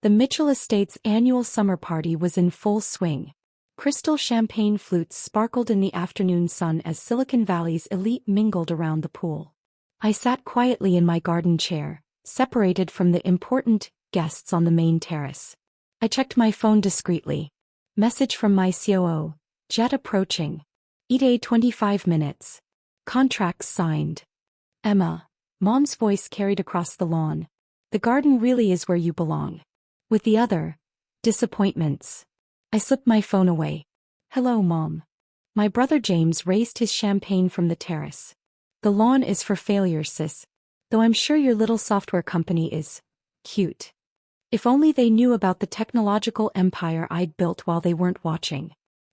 The Mitchell Estates' annual summer party was in full swing. Crystal champagne flutes sparkled in the afternoon sun as Silicon Valley's elite mingled around the pool. I sat quietly in my garden chair, separated from the important guests on the main terrace. I checked my phone discreetly. Message from my COO. Jet approaching. ETA 25 minutes. Contracts signed. Emma. Mom's voice carried across the lawn. The garden really is where you belong. With the other disappointments. I slipped my phone away. Hello, Mom. My brother James raised his champagne from the terrace. The lawn is for failure, sis. Though I'm sure your little software company is cute. If only they knew about the technological empire I'd built while they weren't watching.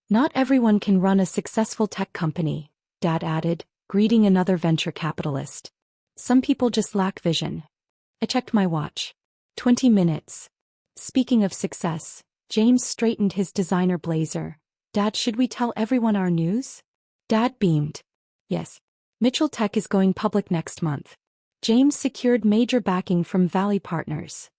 Not everyone can run a successful tech company, Dad added, greeting another venture capitalist. Some people just lack vision. I checked my watch. 20 minutes. Speaking of success, James straightened his designer blazer. Dad, should we tell everyone our news? Dad beamed. Yes. Mitchell Tech is going public next month. James secured major backing from Valley Partners.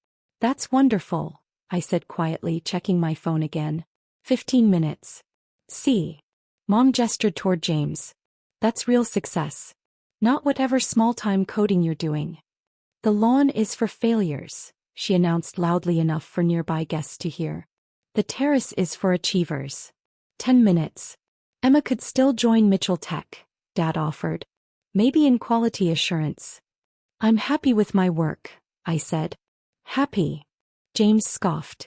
That's wonderful, I said quietly, checking my phone again. 15 minutes. See. Mom gestured toward James. That's real success. Not whatever small-time coding you're doing. The lawn is for failures, she announced loudly enough for nearby guests to hear. The terrace is for achievers. 10 minutes. Emma could still join Mitchell Tech, Dad offered. Maybe in quality assurance. I'm happy with my work, I said. Happy. James scoffed.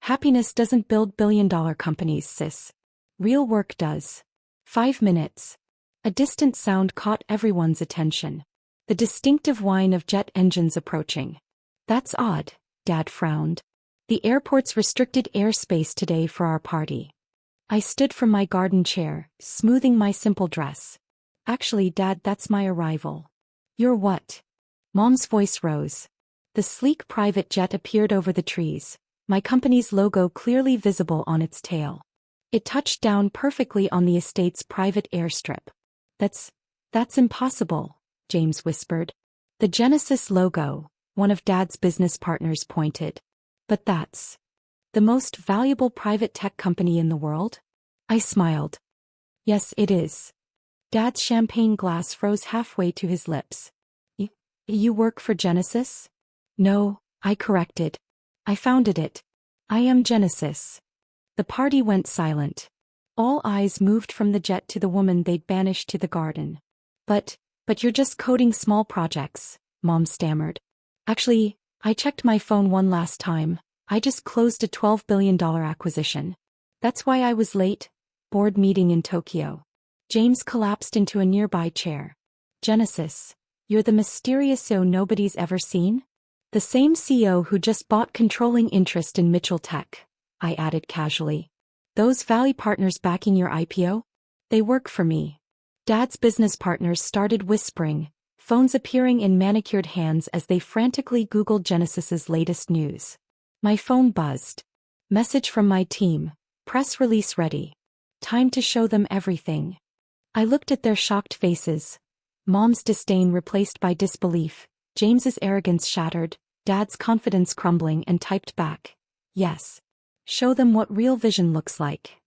Happiness doesn't build billion-dollar companies, sis. Real work does. 5 minutes. A distant sound caught everyone's attention. The distinctive whine of jet engines approaching. That's odd, Dad frowned. The airport's restricted airspace today for our party. I stood from my garden chair, smoothing my simple dress. Actually, Dad, that's my arrival. You're what? Mom's voice rose. The sleek private jet appeared over the trees, my company's logo clearly visible on its tail. It touched down perfectly on the estate's private airstrip. That's impossible, James whispered. The Genesis logo, one of Dad's business partners pointed. But that's the most valuable private tech company in the world? I smiled. Yes, it is. Dad's champagne glass froze halfway to his lips. You work for Genesis? No, I corrected. I founded it. I am Genesis. The party went silent. All eyes moved from the jet to the woman they'd banished to the garden. But you're just coding small projects, Mom stammered. Actually, I checked my phone one last time. I just closed a $12 billion acquisition. That's why I was late. Board meeting in Tokyo. James collapsed into a nearby chair. Genesis, you're the mysterious CEO nobody's ever seen? The same CEO who just bought controlling interest in Mitchell Tech, I added casually. Those Valley Partners backing your IPO? They work for me. Dad's business partners started whispering, phones appearing in manicured hands as they frantically Googled Genesis's latest news. My phone buzzed. Message from my team. Press release ready. Time to show them everything. I looked at their shocked faces. Mom's disdain replaced by disbelief, James's arrogance shattered, Dad's confidence crumbling, and typed back. Yes. Show them what real vision looks like.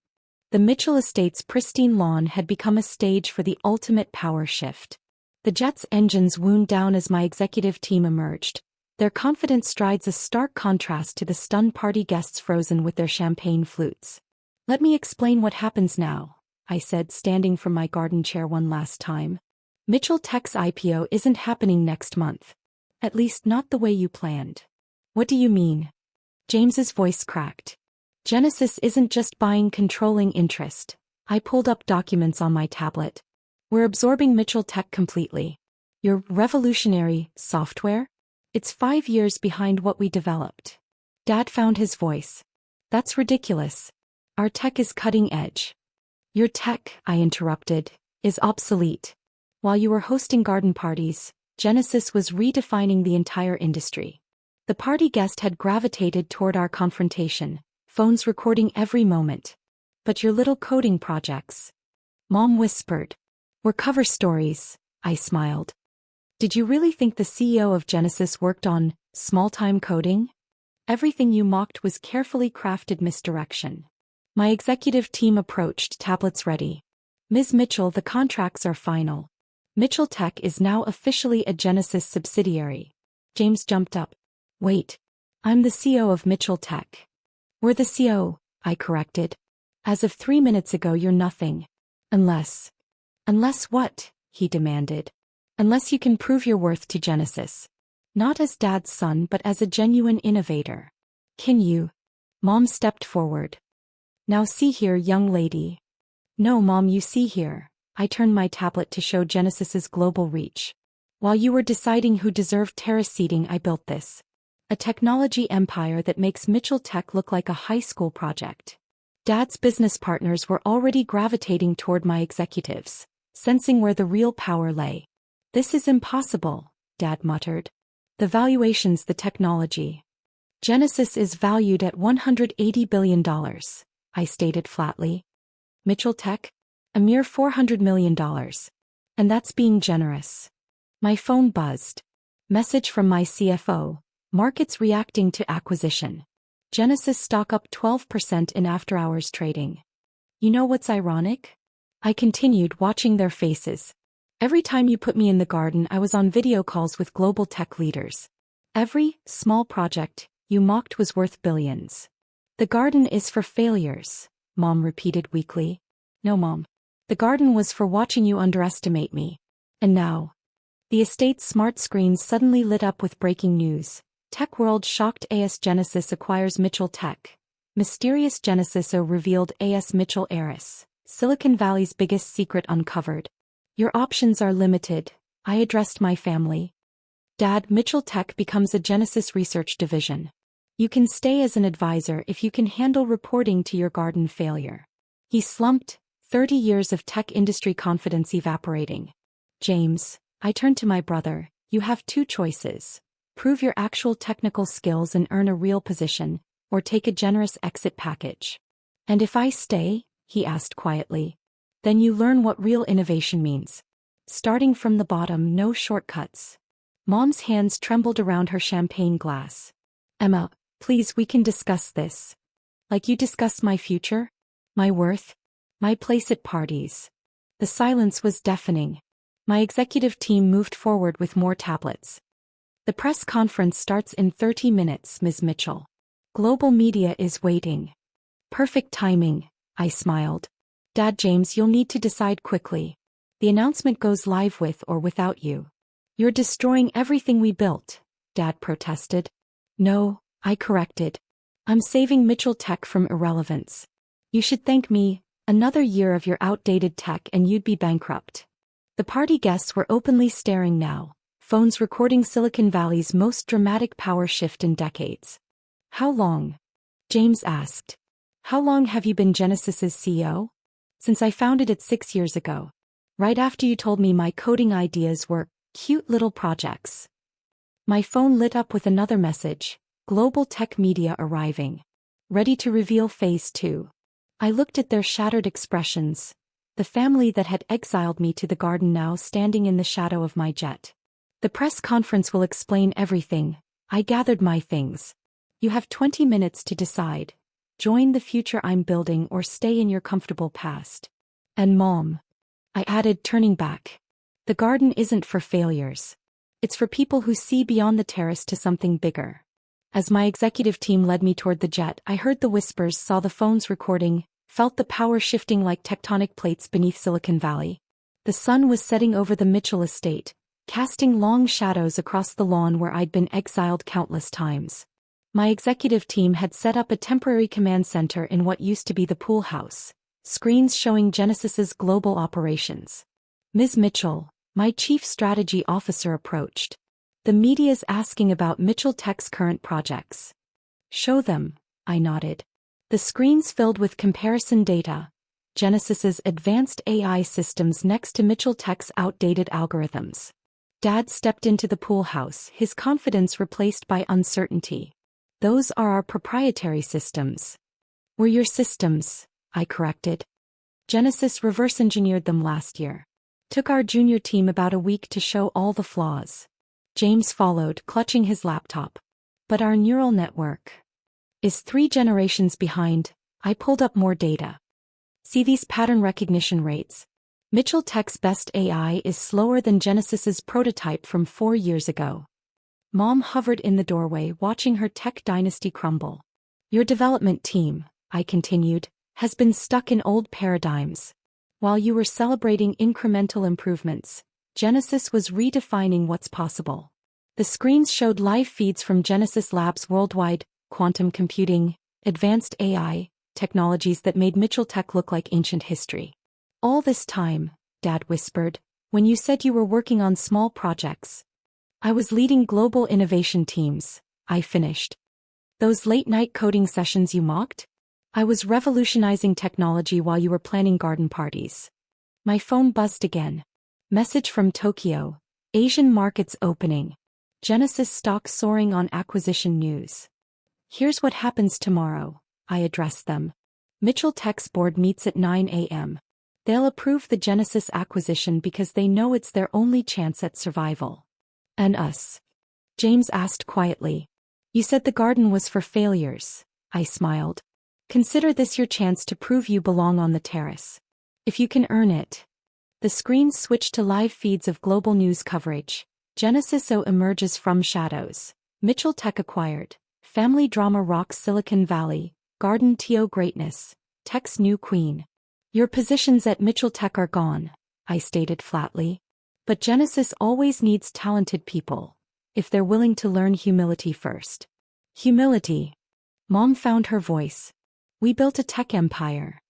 The Mitchell Estates' pristine lawn had become a stage for the ultimate power shift. The jet's engines wound down as my executive team emerged, their confident strides a stark contrast to the stunned party guests frozen with their champagne flutes. Let me explain what happens now, I said, standing from my garden chair one last time. Mitchell Tech's IPO isn't happening next month. At least not the way you planned. What do you mean? James's voice cracked. Genesis isn't just buying controlling interest. I pulled up documents on my tablet. We're absorbing Mitchell Tech completely. Your revolutionary software? It's 5 years behind what we developed. Dad found his voice. That's ridiculous. Our tech is cutting edge. Your tech, I interrupted, is obsolete. While you were hosting garden parties, Genesis was redefining the entire industry. The party guest had gravitated toward our confrontation, phones recording every moment. But your little coding projects. Mom whispered. Were cover stories, I smiled. Did you really think the CEO of Genesis worked on small-time coding? Everything you mocked was carefully crafted misdirection. My executive team approached, tablets ready. Ms. Mitchell, the contracts are final. Mitchell Tech is now officially a Genesis subsidiary. James jumped up. Wait. I'm the CEO of Mitchell Tech. We're the CEO, I corrected. As of 3 minutes ago, you're nothing. Unless what? He demanded. Unless you can prove your worth to Genesis. Not as Dad's son but as a genuine innovator. Can you? Mom stepped forward. Now see here, young lady. No, Mom, you see here. I turned my tablet to show Genesis's global reach. While you were deciding who deserved terrace seating, I built this. A technology empire that makes Mitchell Tech look like a high school project. Dad's business partners were already gravitating toward my executives, sensing where the real power lay. This is impossible, Dad muttered. The valuations, the technology. Genesis is valued at $180 billion, I stated flatly. Mitchell Tech? A mere $400 million. And that's being generous. My phone buzzed. Message from my CFO. Markets reacting to acquisition. Genesis stock up 12% in after-hours trading. You know what's ironic? I continued, watching their faces. Every time you put me in the garden, I was on video calls with global tech leaders. Every small project you mocked was worth billions. The garden is for failures, Mom repeated weakly. No, Mom. The garden was for watching you underestimate me. And now. The estate's smart screens suddenly lit up with breaking news. Tech world shocked, AS Genesis acquires Mitchell Tech. Mysterious Genesis revealed, AS Mitchell heiress. Silicon Valley's biggest secret uncovered. Your options are limited, I addressed my family. Dad, Mitchell Tech becomes a Genesis research division. You can stay as an advisor if you can handle reporting to your garden failure. He slumped, 30 years of tech industry confidence evaporating. James, I turned to my brother, you have two choices. Prove your actual technical skills and earn a real position, or take a generous exit package. And if I stay, he asked quietly, then you learn what real innovation means. Starting from the bottom, no shortcuts. Mom's hands trembled around her champagne glass. Emma, please, we can discuss this. Like you discuss my future? My worth? My place at parties? The silence was deafening. My executive team moved forward with more tablets. The press conference starts in 30 minutes, Ms. Mitchell. Global media is waiting. Perfect timing, I smiled. Dad, James, you'll need to decide quickly. The announcement goes live with or without you. You're destroying everything we built, Dad protested. No, I corrected. I'm saving Mitchell Tech from irrelevance. You should thank me. Another year of your outdated tech and you'd be bankrupt. The party guests were openly staring now. Phones recording Silicon Valley's most dramatic power shift in decades. How long? James asked. How long have you been Genesis's CEO? Since I founded it 6 years ago. Right after you told me my coding ideas were cute little projects. My phone lit up with another message. Global tech media arriving. Ready to reveal phase 2. I looked at their shattered expressions. The family that had exiled me to the garden now standing in the shadow of my jet. The press conference will explain everything. I gathered my things. You have 20 minutes to decide. Join the future I'm building or stay in your comfortable past. And Mom, I added, turning back. The garden isn't for failures. It's for people who see beyond the terrace to something bigger. As my executive team led me toward the jet, I heard the whispers, saw the phones recording, felt the power shifting like tectonic plates beneath Silicon Valley. The sun was setting over the Mitchell estate, casting long shadows across the lawn where I'd been exiled countless times. My executive team had set up a temporary command center in what used to be the pool house, screens showing Genesis's global operations. Ms. Mitchell, my chief strategy officer, approached. The media's asking about Mitchell Tech's current projects. Show them, I nodded. The screens filled with comparison data. Genesis's advanced AI systems next to Mitchell Tech's outdated algorithms. Dad stepped into the pool house, his confidence replaced by uncertainty. Those are our proprietary systems. Were your systems, I corrected. Genesis reverse-engineered them last year. Took our junior team about a week to show all the flaws. James followed, clutching his laptop. But our neural network. is 3 generations behind. I pulled up more data. See these pattern recognition rates. Mitchell Tech's best AI is slower than Genesis's prototype from 4 years ago. Mom hovered in the doorway watching her tech dynasty crumble. Your development team, I continued, has been stuck in old paradigms. While you were celebrating incremental improvements, Genesis was redefining what's possible. The screens showed live feeds from Genesis Labs worldwide, quantum computing, advanced AI, technologies that made Mitchell Tech look like ancient history. All this time, Dad whispered, when you said you were working on small projects. I was leading global innovation teams, I finished. Those late-night coding sessions you mocked? I was revolutionizing technology while you were planning garden parties. My phone buzzed again. Message from Tokyo. Asian markets opening. Genesis stock soaring on acquisition news. Here's what happens tomorrow, I addressed them. Mitchell Tech's board meets at 9 a.m. They'll approve the Genesis acquisition because they know it's their only chance at survival. And us? James asked quietly. You said the garden was for failures, I smiled. Consider this your chance to prove you belong on the terrace. If you can earn it. The screens switched to live feeds of global news coverage. Genesis emerges from shadows. Mitchell Tech acquired. Family drama rocks Silicon Valley. Garden TO greatness. Tech's new queen. Your positions at Mitchell Tech are gone, I stated flatly. But Genesis always needs talented people, if they're willing to learn humility first. Humility. Mom found her voice. We built a tech empire.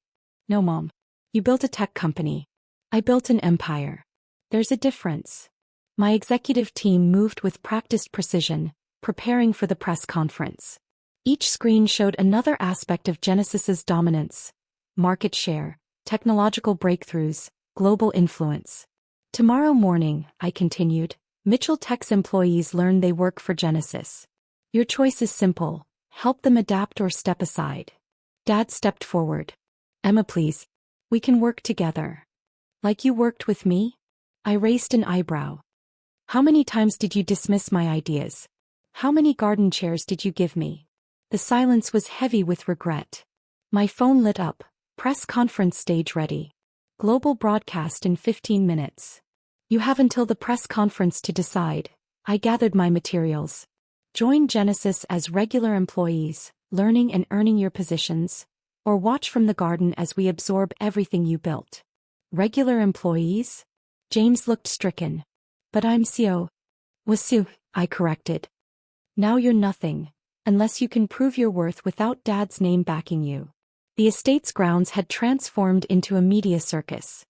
No, Mom. You built a tech company. I built an empire. There's a difference. My executive team moved with practiced precision, preparing for the press conference. Each screen showed another aspect of Genesis's dominance. Market share, technological breakthroughs, global influence. Tomorrow morning, I continued, Mitchell Tech's employees learn they work for Genesis. Your choice is simple, help them adapt or step aside. Dad stepped forward. Emma, please. We can work together. Like you worked with me? I raised an eyebrow. How many times did you dismiss my ideas? How many garden chairs did you give me? The silence was heavy with regret. My phone lit up. Press conference stage ready. Global broadcast in 15 minutes. You have until the press conference to decide. I gathered my materials. Join Genesis as regular employees, learning and earning your positions, or watch from the garden as we absorb everything you built. Regular employees? James looked stricken. But I'm CEO. Wasu, I corrected. Now you're nothing, unless you can prove your worth without Dad's name backing you. The estate's grounds had transformed into a media circus.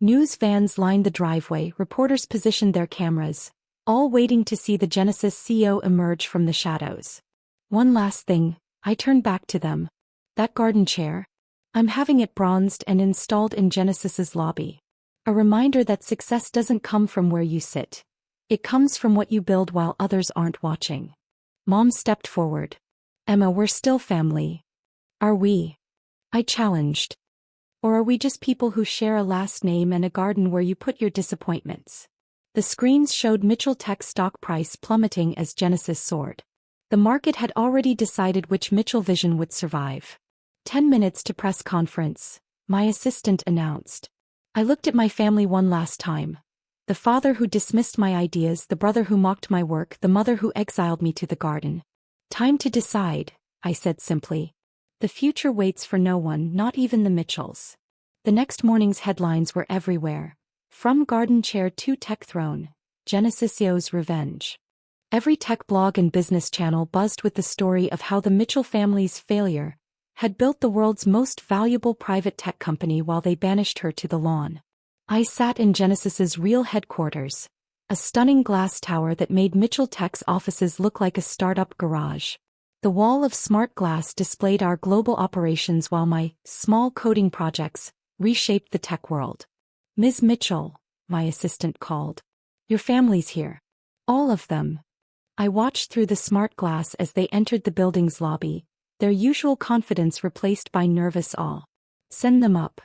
News vans lined the driveway, reporters positioned their cameras, all waiting to see the Genesis CEO emerge from the shadows. One last thing, I turned back to them. That garden chair? I'm having it bronzed and installed in Genesis's lobby. A reminder that success doesn't come from where you sit. It comes from what you build while others aren't watching. Mom stepped forward. Emma, we're still family. Are we? I challenged. Or are we just people who share a last name and a garden where you put your disappointments? The screens showed Mitchell Tech's stock price plummeting as Genesis soared. The market had already decided which Mitchell vision would survive. 10 minutes to press conference, my assistant announced. I looked at my family one last time. The father who dismissed my ideas, the brother who mocked my work, the mother who exiled me to the garden. Time to decide, I said simply. The future waits for no one, not even the Mitchells. The next morning's headlines were everywhere. From garden chair to tech throne, Genesis's revenge. Every tech blog and business channel buzzed with the story of how the Mitchell family's failure had built the world's most valuable private tech company while they banished her to the lawn. I sat in Genesis's real headquarters, a stunning glass tower that made Mitchell Tech's offices look like a startup garage. The wall of smart glass displayed our global operations while my small coding projects reshaped the tech world. Ms. Mitchell, my assistant called. Your family's here. All of them. I watched through the smart glass as they entered the building's lobby, their usual confidence replaced by nervous awe. Send them up.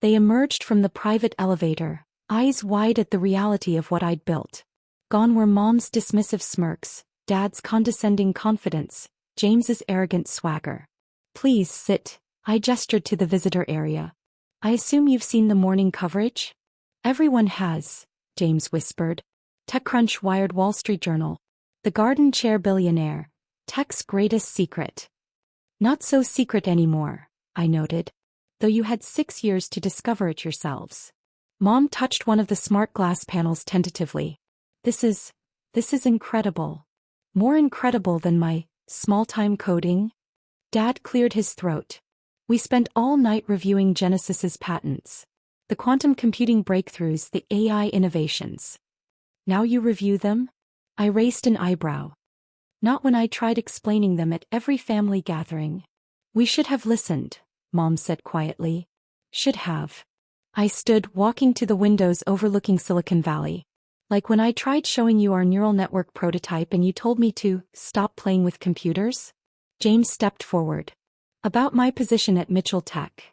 They emerged from the private elevator, eyes wide at the reality of what I'd built. Gone were Mom's dismissive smirks, Dad's condescending confidence, James's arrogant swagger. Please sit. I gestured to the visitor area. I assume you've seen the morning coverage? Everyone has, James whispered. TechCrunch wired Wall Street Journal. The garden chair billionaire. Tech's greatest secret. Not so secret anymore, I noted. Though you had 6 years to discover it yourselves. Mom touched one of the smart glass panels tentatively. This is incredible. More incredible than my small-time coding? Dad cleared his throat. We spent all night reviewing Genesis's patents. The quantum computing breakthroughs, the AI innovations. Now you review them? I raised an eyebrow. Not when I tried explaining them at every family gathering. We should have listened, Mom said quietly. Should have. I stood, walking to the windows overlooking Silicon Valley. Like when I tried showing you our neural network prototype and you told me to stop playing with computers? James stepped forward. About my position at Mitchell Tech.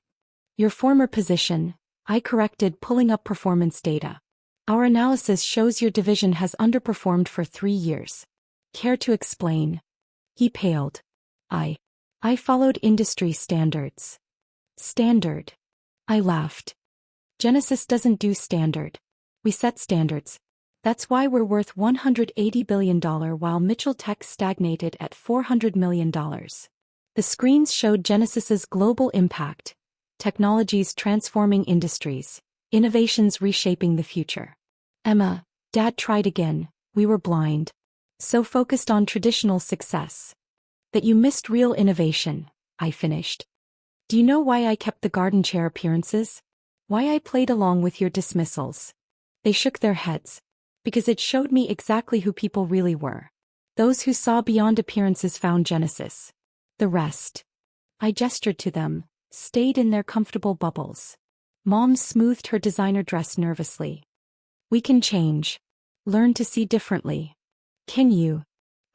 Your former position, I corrected, pulling up performance data. Our analysis shows your division has underperformed for 3 years. Care to explain? He paled. I followed industry standards. Standard. I laughed. Genesis doesn't do standard. We set standards. That's why we're worth $180 billion while Mitchell Tech stagnated at $400 million. The screens showed Genesis's global impact, technologies transforming industries, innovations reshaping the future. Emma, Dad tried again, we were blind. So focused on traditional success. That you missed real innovation, I finished. Do you know why I kept the garden chair appearances? Why I played along with your dismissals? They shook their heads. Because it showed me exactly who people really were. Those who saw beyond appearances found Genesis. The rest. I gestured to them, stayed in their comfortable bubbles. Mom smoothed her designer dress nervously. We can change. Learn to see differently. Can you?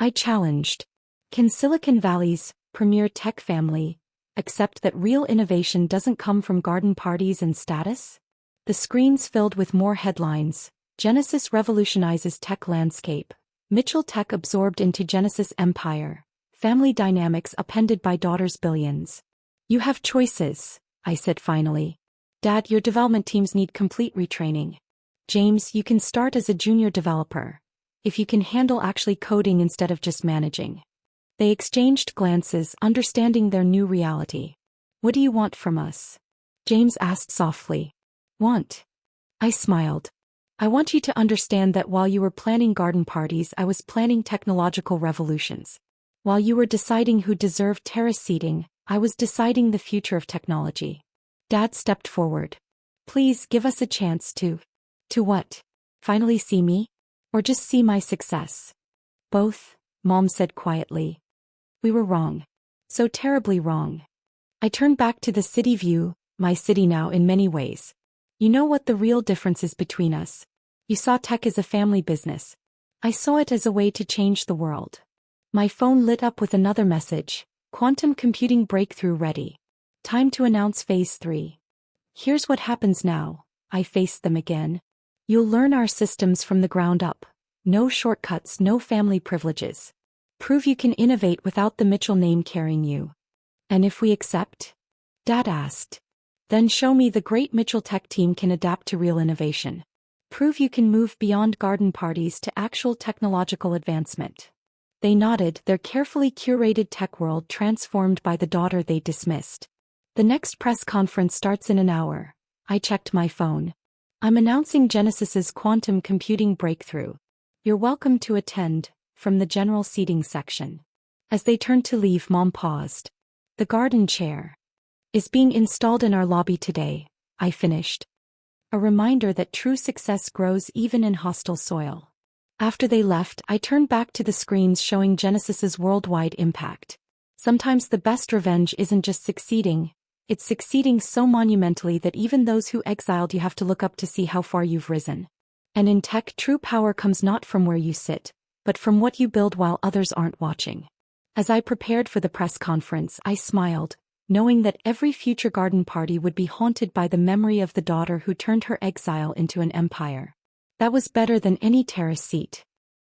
I challenged. Can Silicon Valley's premier tech family accept that real innovation doesn't come from garden parties and status? The screens filled with more headlines. Genesis revolutionizes tech landscape. Mitchell Tech absorbed into Genesis empire. Family dynamics upended by daughter's billions. You have choices, I said finally. Dad, your development teams need complete retraining. James, you can start as a junior developer. If you can handle actually coding instead of just managing. They exchanged glances, understanding their new reality. What do you want from us? James asked softly. Want? I smiled. I want you to understand that while you were planning garden parties, I was planning technological revolutions. While you were deciding who deserved terrace seating, I was deciding the future of technology. Dad stepped forward. Please give us a chance to what? Finally see me? Or just see my success? Both, Mom said quietly. We were wrong. So terribly wrong. I turned back to the city view, my city now in many ways. You know what the real difference is between us? You saw tech as a family business. I saw it as a way to change the world. My phone lit up with another message. Quantum computing breakthrough ready. Time to announce phase 3. Here's what happens now. I faced them again. You'll learn our systems from the ground up. No shortcuts, no family privileges. Prove you can innovate without the Mitchell name carrying you. And if we accept? Dad asked. Then show me the great Mitchell Tech team can adapt to real innovation. Prove you can move beyond garden parties to actual technological advancement. They nodded, their carefully curated tech world transformed by the daughter they dismissed. The next press conference starts in an hour. I checked my phone. I'm announcing Genesis's quantum computing breakthrough. You're welcome to attend, from the general seating section. As they turned to leave, Mom paused. The garden chair is being installed in our lobby today, I finished. A reminder that true success grows even in hostile soil. After they left, I turned back to the screens showing Genesis's worldwide impact. Sometimes the best revenge isn't just succeeding, it's succeeding so monumentally that even those who exiled you have to look up to see how far you've risen. And in tech, true power comes not from where you sit, but from what you build while others aren't watching. As I prepared for the press conference, I smiled, knowing that every future garden party would be haunted by the memory of the daughter who turned her exile into an empire. That was better than any terrace seat.